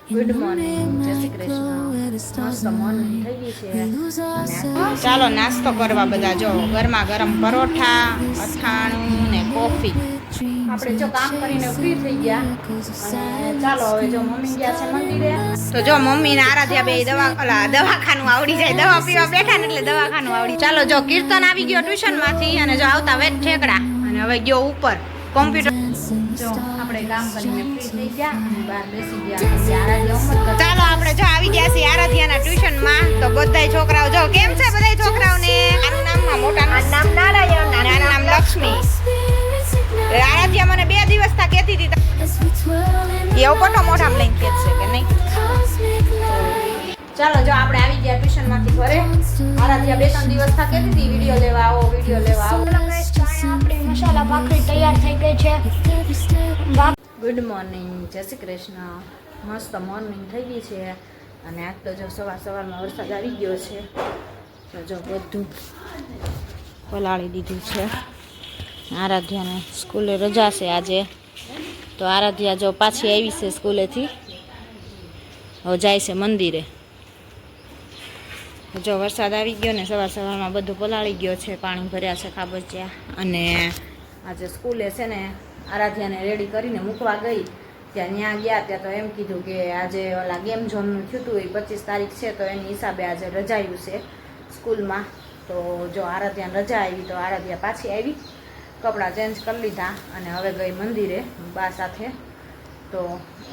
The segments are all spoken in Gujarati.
ગુડ મોર્નિંગ, જય શ્રી કૃષ્ણ. મસ્ત મોર્નિંગ થઈ ગઈ છે. ચાલો નાસ્તો કરવા બધા. જો ગરમા ગરમ પરોઠા, અથાણું ને કોફી. આપણે જો કામ કરીને ફ્રી થઈ ગયા અને ચાલો હવે જો મમ્મી ગયા છે મંદિરે. તો જો મમ્મી ને આરાધ્યા બે દવાખાનું આવડી જાય. દવા પીવા બેઠા ને એટલે દવાખાનું આવડી. ચાલો જો કીર્તન આવી ગયો ટ્યુશન માંથી અને જો આવતા વેટ ઠેકડા અને હવે ગયો ઉપર કોમ્પ્યુટર. જો આપણે કામ કરીને ફ્રી થઈ ગયા અને બહાર બેસી ગયા. આરાધ્યા હોમવર્ક કરતા. ચાલો આપણે જો આવી ગયા છીએ આરાધ્યાના ટ્યુશનમાં. તો બધાય છોકરાઓ જો કેમ છે બધાય છોકરાઓને. આનું નામ મોટાનું નામ નારાયણ, નાનું નામ લક્ષ્મી. આરાધ્યા મને 2 દિવસ તા કહેતી હતી એવો પટો મોઢામાં લઈને કહે છે કે નહીં. ચાલો જો આપણે આવી ગયા ટ્યુશન માંથી ઘરે. આરાધ્યા 2-3 દિવસ થા કહેતી હતી વિડીયો લેવા આવો, વિડીયો લેવા આવો. આપણી મસાલા ભાખરી તૈયાર થઈ ગઈ છે. ગુડ મોર્નિંગ, જય શ્રી કૃષ્ણ. મસ્ત મોર્નિંગ થઈ ગઈ છે અને આજ તો જો સવારમાં વરસાદ આવી ગયો છે. તો જો બધું પલાળી દીધું છે. આરાધ્યાને સ્કૂલે રજા છે આજે. તો આરાધ્યા જો પાછી આવી છે સ્કૂલેથી. હવે જાય છે મંદિરે. જો વરસાદ આવી ગયો ને સવારમાં બધું પલાળી ગયો છે. પાણી ભર્યા છે ખાબોચિયા. અને આજે સ્કૂલે છે ને આરાધ્યાને રેડી કરીને મૂકવા ગઈ ત્યાં ગયા ત્યાં તો એમ કીધું કે આજે ઓલા ગેમ ઝોનનું થયું હતું એ 25 તારીખ છે તો એની હિસાબે આજે રજાયું છે સ્કૂલમાં. તો જો આરાધ્યાને રજા આવી તો આરાધ્યા પાછી આવી, કપડાં ચેન્જ કરી લીધા અને હવે ગઈ મંદિરે બા સાથે. તો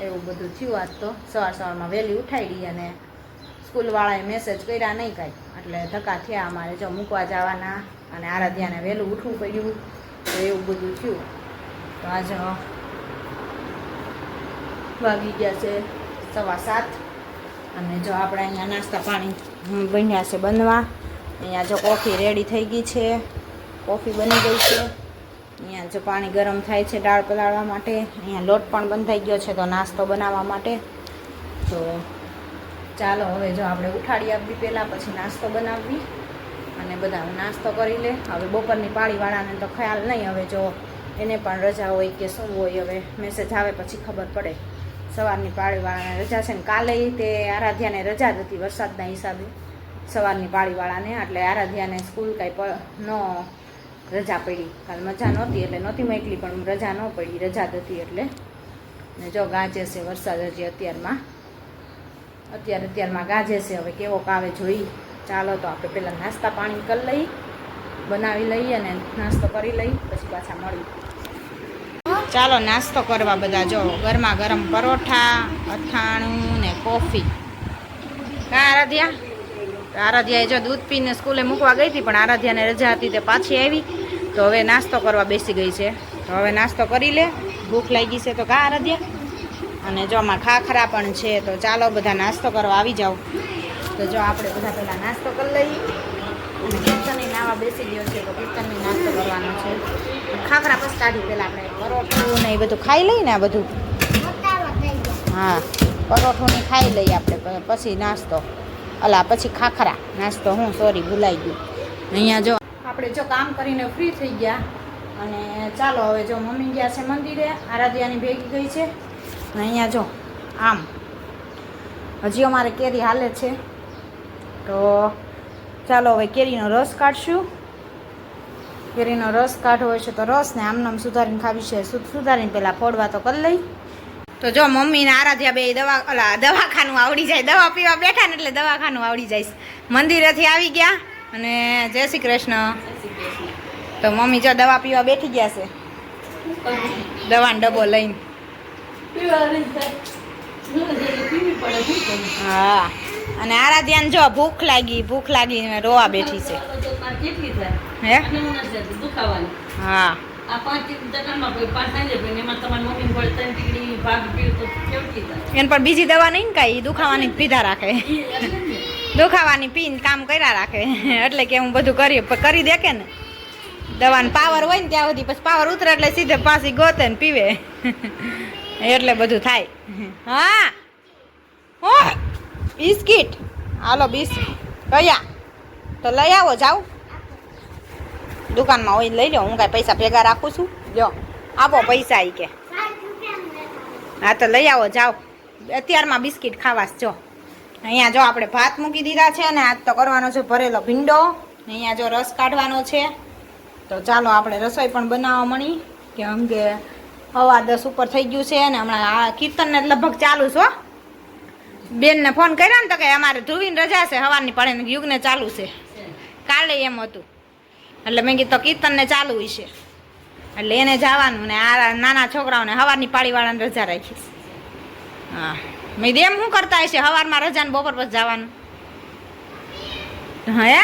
એવું બધું થયું. આજ તો સવારમાં વહેલી ઉઠાડી અને સ્કૂલવાળાએ મેસેજ કર્યા નહીં કાંઈ એટલે ધક્કા થયા અમારે જો મૂકવા જવાના અને આરાધ્યાને વહેલું ઉઠવું પડ્યું. તો એવું બધું થયું. તો આજે વાગી ગયા છે 7:15 અને જો આપણે અહીંયા નાસ્તા પાણી બન્યા છે બનવા. અહીંયા જો કોફી રેડી થઈ ગઈ છે, કોફી બની ગઈ છે. અહીંયા જો પાણી ગરમ થાય છે દાળ પલાળવા માટે. અહીંયા લોટ પણ બંધાઈ ગયો છે તો નાસ્તો બનાવવા માટે. તો ચાલો હવે જો આપણે ઉઠાડી આપવી પહેલાં પછી નાસ્તો બનાવવી અને બધા નાસ્તો કરી લે. હવે બપોરની પાળીવાળાને તો ખ્યાલ નહીં, હવે જો એને પણ રજા હોય કે શું હોય હવે મેસેજ આવે પછી ખબર પડે. સવારની પાળીવાળાને રજા છે ને કાલે તે આરાધ્યાને રજા જ હતી વરસાદના હિસાબે સવારની પાળીવાળાને. એટલે આરાધ્યાને સ્કૂલ કાંઈ ન રજા પડી. કાલ મજા નહોતી એટલે નહોતી મોકલી પણ રજા ન પડી, રજા જ હતી એટલે. ને જો ગાજે છે વરસાદ હજી અત્યારમાં ગાજે છે. હવે કેવો આવે જોઈ. ચાલો તો આપણે પહેલાં નાસ્તા પાણી કરી લઈ, બનાવી લઈએ અને નાસ્તો કરી લઈ પછી પાછા મળી. ચાલો નાસ્તો કરવા બધા. જો ગરમા ગરમ પરોઠા, અથાણું ને કોફી. હા આરાધ્યા. આરાધ્યાએ જો દૂધ પીને સ્કૂલે મૂકવા ગઈ હતી પણ આરાધ્યાને રજા હતી તે પાછી આવી. તો હવે નાસ્તો કરવા બેસી ગઈ છે. તો હવે નાસ્તો કરી લે, ભૂખ લાગી છે તો કા આરાધ્યા. અને જો આમાં ખાખરા પણ છે. તો ચાલો બધા નાસ્તો કરવા આવી જાઓ. તો જો આપણે બધા પહેલાં નાસ્તો કરી લઈએ અને કીર્તનની નાવા બેસી ગયો છે તો કીર્તનની નાસ્તો કરવાનો છે. ખાખરા પછી કાઢી પહેલાં આપણે પરોઠું ને એ બધું ખાઈ લઈએ ને આ બધું. હા પરોઠું ને ખાઈ લઈએ આપણે પછી નાસ્તો. પછી ખાખરા નાસ્તો. હું સોરી ભૂલાઈ ગયું. અહીંયા જો આપણે જો કામ કરીને ફ્રી થઈ ગયા અને ચાલો હવે જો મમ્મી ગયા છે મંદિરે. આરાધ્યાની ભેગી ગઈ છે. અને અહીંયા જો આમ હજી અમારે કેરી હાલે છે. તો ચાલો હવે કેરીનો રસ કાઢશું. કેરીનો રસ કાઢવો છે તો રસ ને આમનામ સુધારીને ખાવી છે. સુધારીને પહેલાં ફોડવા તો કરી લઈ. તો જો મમ્મી ને આરાધ્યા બે દવાખાનું આવડી જાય. દવા પીવા બેઠા ને એટલે દવાખાનું આવડી જાય. મંદિરેથી આવી ગયા અને જય શ્રી કૃષ્ણ. તો મમ્મી જો દવા પીવા બેઠી ગયા છે, દવાનો ડબ્બો લઈને. હા અને આરાધ્યાને જો ભૂખ લાગી રોવા બેઠી છે. હે હા એને પણ બીજી દવા નહીં ને કાંઈ દુખાવાની પીધા રાખે. દુખાવાની પીને કામ કર્યા રાખે એટલે કે હું બધું કરી દે કે ને. દવાનો પાવર હોય ને ત્યાં સુધી પછી પાવર ઉતરે એટલે સીધે પાછી ગોતે ને પીવે એટલે બધું થાય. હા બિસ્કીટ હાલો બિસ્કીટ કયા તો લઈ આવો. જાઓ દુકાનમાં હોય લઈ લો. હું કાંઈ પૈસા ભેગા રાખું છું. જો આપો પૈસા. એ કે હા તો લઈ આવો જાઓ અત્યારમાં બિસ્કિટ ખાવાસ જો અહીંયા જો આપણે ભાત મૂકી દીધા છે અને આજ તો કરવાનો છે ભરેલો ભીંડો. અહીંયા જો રસ કાઢવાનો છે. તો ચાલો આપણે રસોઈ પણ બનાવવા મળી કેમ કે 10:15 ઉપર થઈ ગયું છે અને હમણાં આ કીર્તનને લગભગ ચાલુ છે. બેનને ફોન કર્યો ને તો કે અમારે ધ્રુવીને રજા છે સવારની પડે ને યુગને ચાલુ છે. કાલે એમ હતું એટલે મેં કીધું તો કીર્તનને ચાલુ હશે એટલે એને જવાનું ને આ નાના છોકરાઓને સવારની પાળીવાળાને રજા રાખીશ. હા મેં કીધું એમ શું કરતા હશે સવારમાં રજા ને બપોર પછી જવાનું. હે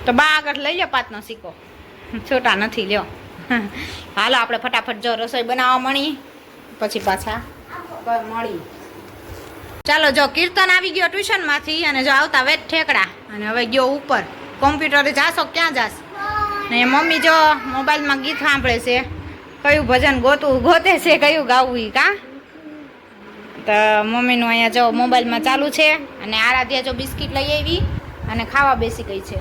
તો બા આગળ લઈ લો 5નો સિક્કો છોટા નથી લ્યો. હાલો આપણે ફટાફટ જો રસોઈ બનાવવા મળી પછી પાછા મળી. ચાલો જો કીર્તન આવી ગયો ટ્યુશનમાંથી અને જો આવતા વેટ ઠેકડા અને હવે ગયો ઉપર કોમ્પ્યુટરે જાશો ક્યાં જાશ ને મમ્મી જો મોબાઈલમાં ગીત સાંભળે છે કયું ભજન ગોતે છે કયું ગાવું ઈ કા તો મમ્મીનું અહીંયા જો મોબાઈલમાં ચાલુ છે અને આરાધ્યા જો બિસ્કિટ લઈ આવી અને ખાવા બેસી ગઈ છે.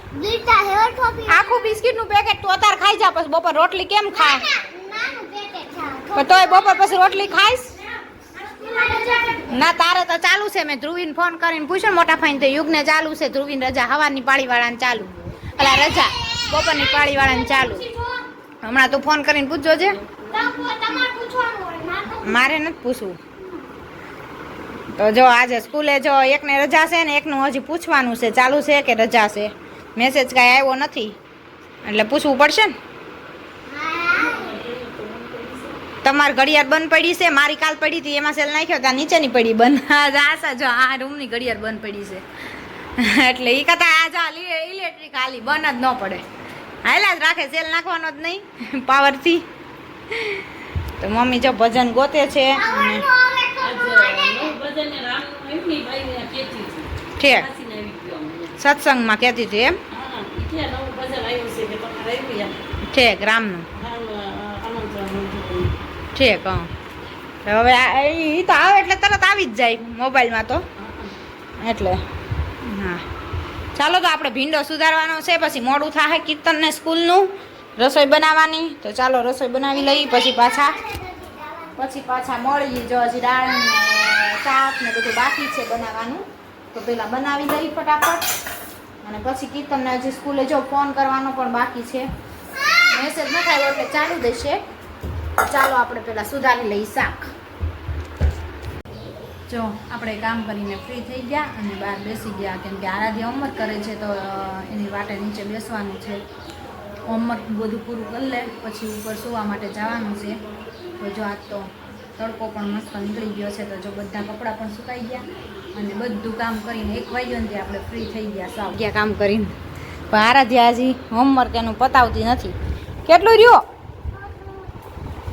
આખું બિસ્કિટનું પેકેટ તું અત્યારે ખાઈ જા પછી બપોર રોટલી કેમ ખાય પણ તોય બપોર પછી રોટલી ખાઈશ ના તારે તો ચાલુ છે. મેં ધ્રુવીને ફોન કરીને પૂછ્યું મોટા ફાઈને તો યુગને ચાલુ છે ધ્રુવીને રજા સવારની પાળીવાળાને ચાલુ એટલે રજા બપોરની પાળીવાળાને ચાલુ. હમણાં તું ફોન કરીને પૂછજો છે મારે નથી પૂછવું. તો જો આજે સ્કૂલે જો એકને રજા છે ને એકનું હજી પૂછવાનું છે ચાલુ છે કે રજા છે. મેસેજ કાંઈ આવ્યો નથી એટલે પૂછવું પડશે ને. તમારી ઘડિયાળ બંધ પડી છે મારી કાલ પડી હતી એમાં સેલ નાખ્યો ત્યાં નીચેની પડી બંધ. આશા જો આ રૂમની ઘડિયાળ બંધ પડી છે એટલે એ કરતા આ જા ઇલેક્ટ્રિક હાલી બંધ જ ન પડે હાલા જ રાખે સેલ નાખવાનો જ નહીં પાવરથી. તો મમ્મી જો ભજન ગોતે છે અને ઠીક સત્સંગમાં કહેતી હતી એમ ઠીક રામનું ઠીક. હા હવે એ તો આવે એટલે તરત આવી જ જાય મોબાઈલમાં તો એટલે હા. ચાલો તો આપણે ભીંડો સુધારવાનો છે પછી મોડું થાય કીર્તનને સ્કૂલનું રસોઈ બનાવવાની. તો ચાલો રસોઈ બનાવી લઈ પછી પાછા મળી જો હજી દાળ ને શાક ને બધું બાકી છે બનાવવાનું તો પહેલાં બનાવી લઈ ફટાફટ અને પછી કીર્તનને હજી સ્કૂલે જો ફોન કરવાનો પણ બાકી છે. મેસેજ ન થાય એટલે ચાલુ દેશે. ચાલો આપણે પહેલાં સુધારી લઈ શાક. જો આપણે કામ કરીને ફ્રી થઈ ગયા અને બહાર બેસી ગયા કેમ કે આરાધ્યા હોમવર્ક કરે છે તો એની વાટે નીચે બેસવાનું છે. હોમવર્ક બધું પૂરું કરી લે પછી ઉપર સુવા માટે જવાનું છે. તો જો આજ તો તડકો પણ મસ્ત નીકળી ગયો છે તો જો બધા કપડાં પણ સુકાઈ ગયા અને બધું કામ કરીને 1 વાગ્યો ને આપણે ફ્રી થઈ ગયા સાવ ગયા કામ કરીને. પણ આરાધ્યા હજી હોમવર્ક એનું પતાવતી નથી. કેટલું રહ્યો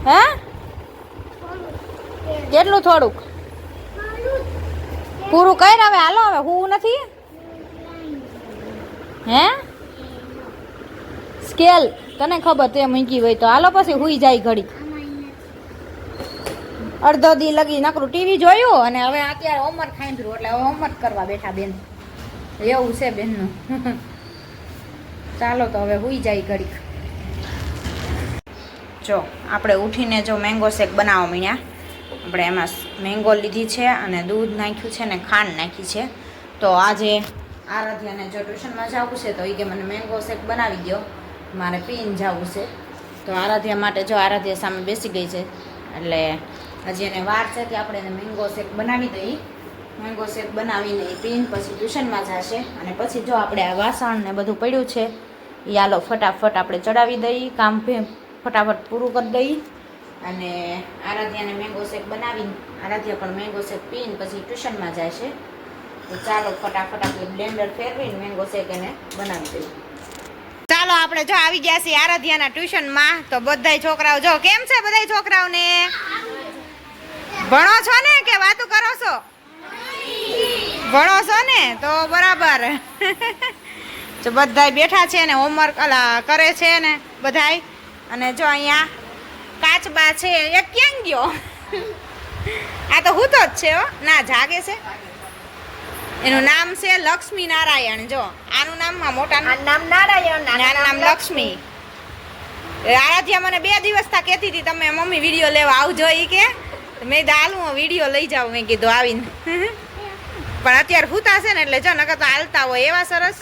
હે કેટલું થોડુંક પૂરું કર હવે હાલો હવે હું નથી હે સ્કેલ તને ખબર તે મૂકી હોય તો હાલો પછી હુઈ જાય ઘડી અડધો દી લગી નકરું ટીવી જોયું અને હવે અત્યારે હોમવર્ક ખાઈ એટલે હવે હોમવર્ક કરવા બેઠા બેન એવું છે બેનનું. ચાલો તો હવે હુઈ જાય ઘડીક. જો આપણે ઉઠીને જો મેંગો શેક બનાવવા માંડ્યા. આપણે એમાં મેંગો લીધી છે અને દૂધ નાખ્યું છે ને ખાંડ નાખી છે. તો આજે આરાધ્યાને જો ટ્યુશનમાં જવું છે તો એ કે મને મેંગો શેક બનાવી દો મારે પીને જવું છે. તો આરાધ્યા માટે જો આરાધ્યા સામે બેસી ગઈ છે એટલે હજી એને વાર છે કે આપણે એને મેંગો શેક બનાવી દઈએ. મેંગો શેક બનાવીને એ પીને પછી ટ્યુશનમાં જશે અને પછી જો આપણે આ વાસણ ને બધું પડ્યું છે એ હાલો ફટાફટ આપણે ચડાવી દઈએ કામ ફટાફટ પૂરું કરી દઈએ અને આરાધ્યાને મેંગો શેક બનાવીને આરાધ્યા પણ મેંગો શેક પીને પછી ટ્યુશનમાં જાય છે. તો ચાલો ફટાફટ આપણે બ્લેન્ડર ફેરવીને મેંગો શેક એને બનાવી દઈએ. ચાલો આપણે જો આવી ગયા છીએ આરાધ્યાના ટ્યુશનમાં. તો બધાય છોકરાઓ જો કેમ છે બધાય છોકરાઓને ભણો છો ને કે વાતું કરો છો? ભણો છો ને તો બરાબર. જો બધાય બેઠા છે ને હોમવર્ક કરે છે ને બધાય. અને જો અહીંયા કાચબા છે એ ક્યાં ગયો? આ તો હું તો જ છે હો ના જાગે છે. એનું નામ છે લક્ષ્મી નારાયણ. જો આનું નામ મોટાનું નામ નારાયણ આનું નામ લક્ષ્મી. આરાધ્યા મને 2 દિવસ તા કહેતી હતી તમે મમ્મી વિડીયો લેવા આવજો એ કે મેં દાલું વિડીયો લઈ જાઉં મેં કીધું આવીને પણ અત્યારે હુતા છે ને એટલે જો નકર તો હાલતા હોય એવા સરસ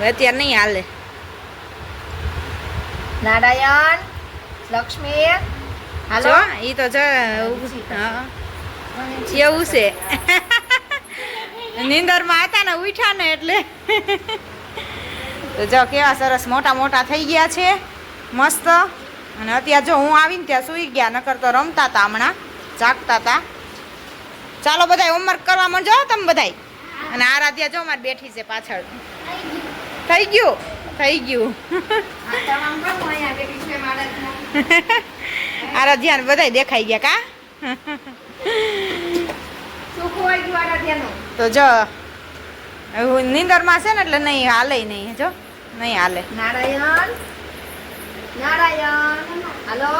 અત્યારે નહીં હાલે. નારાયણ લક્ષ્મી હાલો જો ઈ તો જો હા એવું છે નીંદરમાં હતા ને ઉઠ્યા ને એટલે તો જો કેવા સરસ મોટા મોટા થઈ ગયા છે મસ્ત. અને અત્યારે જો હું આવીને ત્યાં સૂઈ ગયા નકર તો રમતા હતા હમણાં જાગતા હતા. ચાલો બધા હોમવર્ક કરવા માંડજો તમે બધાય. અને આરાધ્યા જો મારે બેઠી છે પાછળ. થઈ ગયું આરાધ્યા બધાય દેખાઈ ગયા કા તો જો નીંદરમાં છે ને એટલે નહીં હાલે નહીં જો નહીં હાલે. નારાયણ હાલો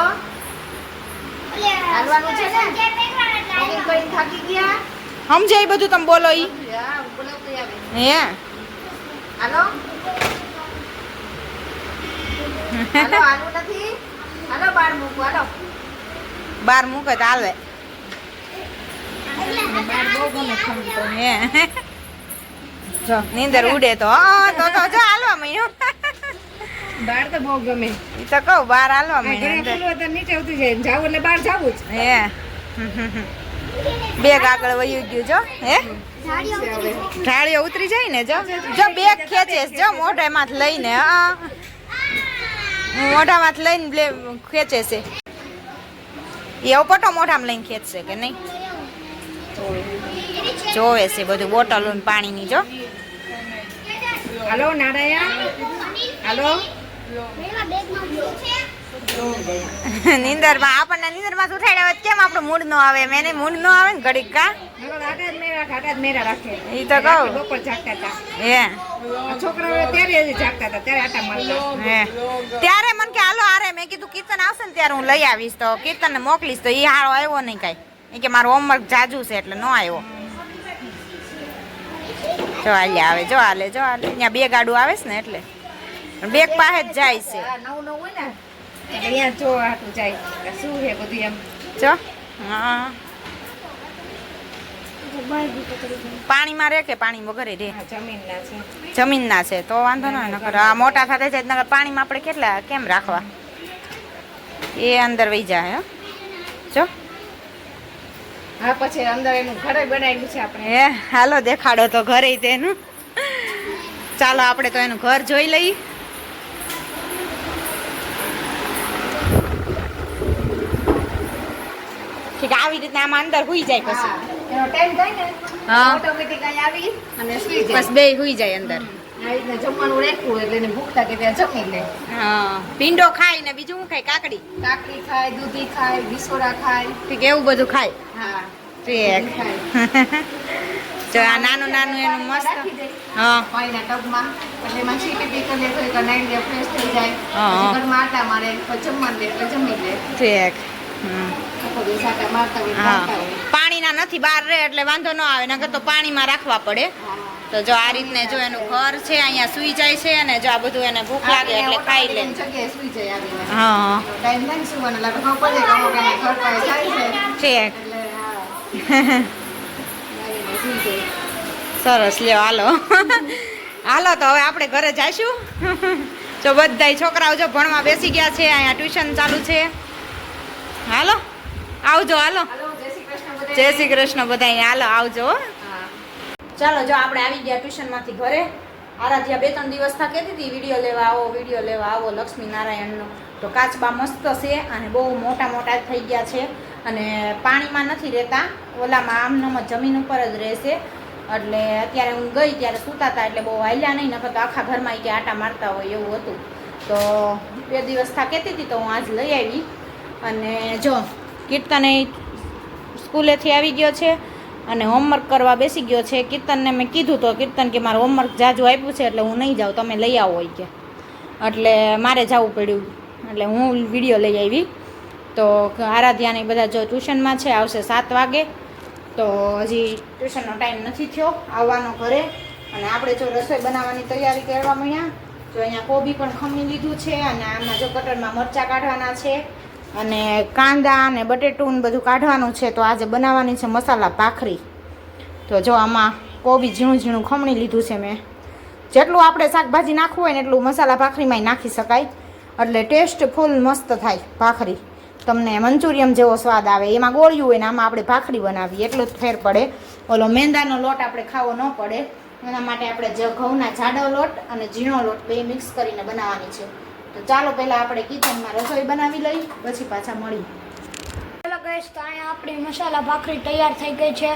હાલવાનું છે ને કોઈ થાકી ગયા સમજાય બધું તમે બોલો ઈ હે હાલો હાલો હાલવું નથી હાલો બાર મૂકવું હાલો બાર મૂકે તો હાલે હે જો નીંદર ઉડે તો તો જો હાલવા મળ્યું બાર તો બહુ ગમે ઈ તો કહું બાર હાલવા મળ્યું નીચે ઉતરી જાય જાવ એટલે બાર જાવું જ હે બેગ આગળ વયું ગયું જો હે ઢાળીઓ ઉતરી જાય ને જો બેગ ખેંચે જો મોઢામાંથી લઈને મોઢામાંથી લઈને ખેંચે છે એવો પટો મોઢામાં લઈને ખેંચશે કે નહીં જોવે છે બધું બોટલો ને પાણીની જો. હાલો નારાયણ હાલો નીંદરમાં આપણને નીંદરમાં ઉઠાડ્યા હોય કેમ આપણું મૂડ ન આવે મેને મૂડ ન આવે ને ઘડીક કા મેરા રાખે ઈ તો કહું બપોર જાગતા હતા હે છોકરાઓ ત્યારે જાગતા હતા ત્યારે આટા મારતા હે ત્યારે મને કે હાલો આરે મેં કીધું કીર્તન આવશે ને ત્યારે હું લઈ આવીશ તો કીર્તનને મોકલીશ તો એ હારો આવ્યો નહીં કાંઈ એ કે મારું હોમવર્ક જાજુ છે એટલે ન આવ્યો. જો હાલે આવે જો હાલે અહીંયા બે ગાડું આવે છે ને એટલે બેગ પાસે જ જાય છે નવું હોય ને અહીંયા જો આટલું જાય શું છે બધું એમ જો હા પાણીમાં રે કે પાણી વગર રે જમીનના છે તો વાંધો ન હોય નકર આ મોટા થતા જાય નકર પાણીમાં આપણે કેટલા કેમ રાખવા એ અંદર વહી જાય જો હા પછી અંદર એનું ઘરે બનાવ્યું છે આપણે હે હાલો દેખાડો તો ઘરે તેનું ચાલો આપણે તો એનું ઘર જોઈ લઈએ. ઠીક આવી રીતના આમાં અંદર હુઈ જાય પછી એનો ટાઈમ થાય ને હા ઓટોમેટિક અહીં આવી અને સુઈ જાય બસ બે હુઈ જાય અંદર. આવી રીતના જમવાનું રેખવું એટલે એને ભૂખ લાગે ત્યાં જમી લે હા ભીંડો ખાય ને બીજું શું ખાય કાકડી કાકડી ખાય દૂધી ખાય બિસોડા ખાય ઠીક એવું બધું ખાય હા ઠીક જો આ નાનું નાનું એનું મસ્ત હા પાણીના ટબમાં એટલે એમાં સીટી પી કરી લે તો નાઈ લે ફ્રેશ થઈ જાય હા. પછી ઘરમાં આટા મારે પછી જમવાનું લે એટલે જમી લે ઠીક આખો દિવસ આટા મારતા હોય હા ખાતા હોય પાણીના નથી બહાર રહે એટલે વાંધો ન આવે નકર તો પાણીમાં રાખવા પડે. તો જો આ રીતને જો એનું ઘર છે અહીંયા સુઈ જાય છે અને જો આ બધું એને ભૂખ લાગે એટલે ખાઈ લે. જગ્યાએ સુઈ જાય આવીને હા ટાઈમ થાય ને સુવાનો લાગે ખબર પડે કે અમુક એના ઘર પાસે જાય છે ઠીક એટલે હા આવીને સુઈ જાય સરસ લ્યો હાલો હાલો તો હવે આપણે ઘરે જઈશું. જો બધાય છોકરાઓ જો ભણવા બેસી ગયા છે અહીંયા ટ્યુશન ચાલુ છે. હાલો આવજો હાલો હાલો જય શ્રી કૃષ્ણ બધા જય શ્રી કૃષ્ણ બધાય હાલો આવજો હો. હા ચાલો જો આપણે આવી ગયા ટ્યુશનમાંથી ઘરે. આરાધ્યા 2-3 દિવસથી કહેતી હતી વિડીયો લેવા આવો લક્ષ્મી નારાયણનો. તો કાચબા મસ્ત છે અને બહુ મોટા મોટા થઈ ગયા છે અને પાણીમાં નથી રહેતા ઓલામાં આમનામ જમીન ઉપર જ રહેશે. એટલે અત્યારે હું ગઈ ત્યારે સૂતા હતા એટલે બહુ હાલ્યા નહીં નકર તો આખા ઘરમાં કે આટા મારતા હોય એવું હતું. તો 2 દિવસથી કહેતી હતી તો હું આજ લઈ આવી. અને જો કીર્તને સ્કૂલેથી આવી ગયો છે અને હોમવર્ક કરવા બેસી ગયો છે. કીર્તનને મેં કીધું તો કીર્તન કે મારે હોમવર્ક જાજુ આપ્યું છે એટલે હું નહીં જાઉં તમે લઈ આવો હોય કે એટલે મારે જવું પડ્યું એટલે હું વિડીયો લઈ આવી. તો આરાધ્યાને બધા જો ટ્યુશનમાં છે આવશે 7 વાગે. તો હજી ટ્યુશનનો ટાઈમ નથી થયો આવવાનો ઘરે. અને આપણે જો રસોઈ બનાવવાની તૈયારી કરવા માંડ્યા. જો અહીંયા કોબી પણ ખમી લીધું છે અને આમાં જો કટરમાં મરચાં કાઢવાના છે અને કાંદા ને બટેટું ને બધું કાઢવાનું છે. તો આજે બનાવવાની છે મસાલા ભાખરી. તો જો આમાં કોબી ઝીણું ઝીણું ખમણી લીધું છે મેં. જેટલું આપણે શાકભાજી નાખવું હોય ને એટલું મસાલા ભાખરીમાંય નાખી શકાય, એટલે ટેસ્ટ ફૂલ મસ્ત થાય ભાખરી. તમને મંચુરિયમ જેવો સ્વાદ આવે. એમાં ગોળ્યું હોય ને આમાં આપણે ભાખરી બનાવીએ એટલો જ ફેર પડે. ઓલો મેંદાનો લોટ આપણે ખાવો ન પડે એના માટે આપણે જે ઘઉંના જાડો લોટ અને ઝીણો લોટ બે મિક્સ કરીને બનાવવાની છે. તો ચાલો પહેલાં આપણે કિચનમાં રસોઈ બનાવી લઈ, પછી પાછા મળી. ચાલો ગાઈસ, તો અહીંયા આપણી મસાલા ભાખરી તૈયાર થઈ ગઈ છે.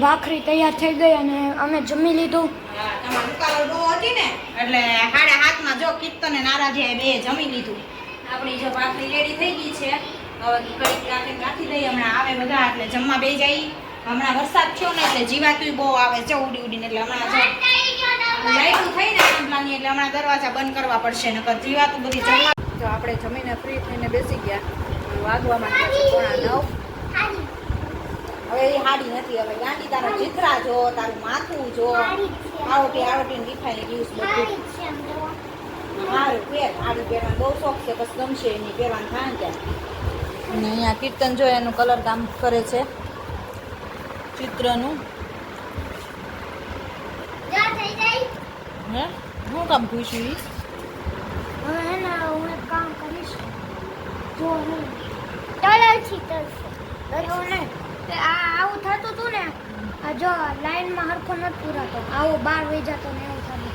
ભાખરી તૈયાર થઈ ગઈ અને અમે જમી લીધું. તમારે ઉકાળો ડો હતી ને એટલે 7:30 જો કીર્તન અને આરાધ્યાએ બે જમી લીધું. આપણી જો ભાખરી રેડી થઈ ગઈ છે. હવે કડીક રાખી દઈએ. હમણાં આવે બધા એટલે જમવા બે જાય. હમણાં વરસાદ થયો ને એટલે જીવાતું બહુ આવે છે ઉડી ઉડીને, એટલે હમણાં લાઈટું થઈ ને આંબલાની એટલે હમણાં દરવાજા બંધ કરવા પડશે, નકર જીવાતું બધી જમવા. તો આપણે જમીને ફ્રી થઈને બેસી ગયા. વાગવા માંડ્યા છે 9:30. હવે એ હાડી નથી. હવે ગાંડી તારા ચિત્રા જો, તારું માથું જો, આવટી દીખાઈ ગયું બધું. સારું પેર, હાડી પહેરવાનો બહુ શોખ છે, બસ ગમશે એની પહેરવાનું થાય ને ત્યાં. અને અહીંયા કીર્તન જો એનું કલર કામ કરે છે ચિત્રનું. હે શું કામ પૂછ્યું ઈ? હવે હે ને હું એક કામ કરીશ. જો હું તળાવથી તળશે. એવું નહીં તે આવું થતું હતું ને, આ જો લાઈનમાં હરખો નથી પૂરાતો, આવો 12 વહી જતો ને એવું થતું.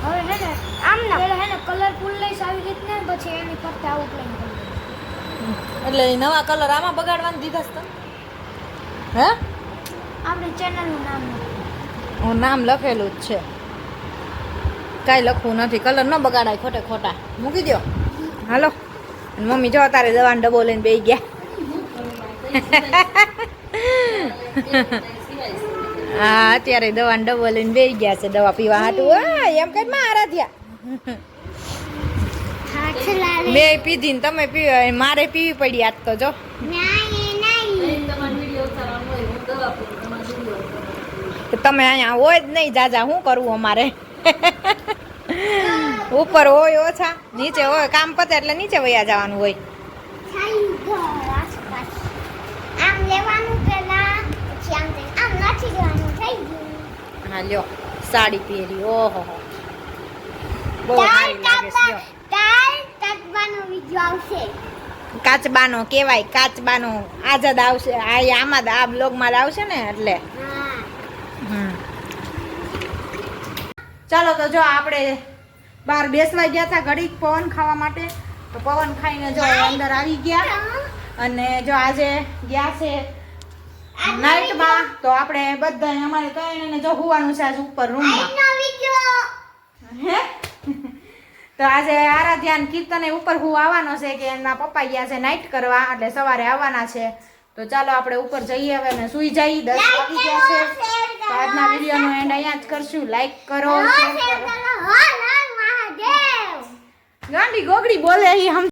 હવે હે ને આમ ના પેલા હે ને કલરફુલ લઈશ આવી રીતને, પછી એની ફરતે આવું પ્લેન કરી. એટલે એ નવા કલર આમાં બગાડવાનું દીધા છે તમે? હે આપણી ચેનલનું નામ નથી. હું નામ લખેલું જ છે, કાંઈ લખવું નથી. કલર ન બગાડાય ખોટે ખોટા. મૂકી દો હાલો. અને મમ્મી જો તારે દવાનો ડબ્બો લઈને બેસી ગયા. હા અત્યારે દવાનો ડબ્બો લઈને બેસી ગયા છે દવા પીવા હાટું. એમ કઈ મારા થયા બે પીધી ને તમે પીવા, મારે પીવી પડી આજ તો જો. તમે અહીંયા હોય જ નહીં જાજા, શું કરવું અમારે? ઉપર હોય ઓછા, નીચે હોય કામ પતે એટલે નીચે વયા જવાનું હોય. આમ લેવાનું પેલા પછી આમ નાખી દેવાનું થઈ ગયું. હા લ્યો સાડી પહેરી. ઓહો બહુ સારી લાગે છે. લ્યો કાચબાનો વિડિયો આવશે. કાચબાનો કહેવાય, કાચબાનો આઝાદ આવશે. આમાં આ બ્લોગમાં જ આવશે ને એટલે. ચાલો તો જો આપણે બહાર બેસવા ગયા હતા ઘડીક પવન ખાવા માટે. તો પવન ખાઈને જો અંદર આવી ગયા. અને જો આજે ગયા છે નાઈટમાં, તો આપણે બધા અમારે કહીને જો હોવાનું છે આજે ઉપર રૂમમાં. હે તો આજે આરાધ્યાન કીર્તને ઉપર હું આવવાનો છે કે એમના પપ્પા ગયા છે નાઈટ કરવા, એટલે સવારે આવવાના છે. તો ચાલો આપણે ઉપર જઈએ હવે ને સુઈ જઈએ. 10 વાગી ગયા છે. તો આજના વિડીયોનો એન્ડ અહીંયા જ કરશું. લાઈક કરો, શેર કરો. ગાંડી ગોગડી બોલે હમ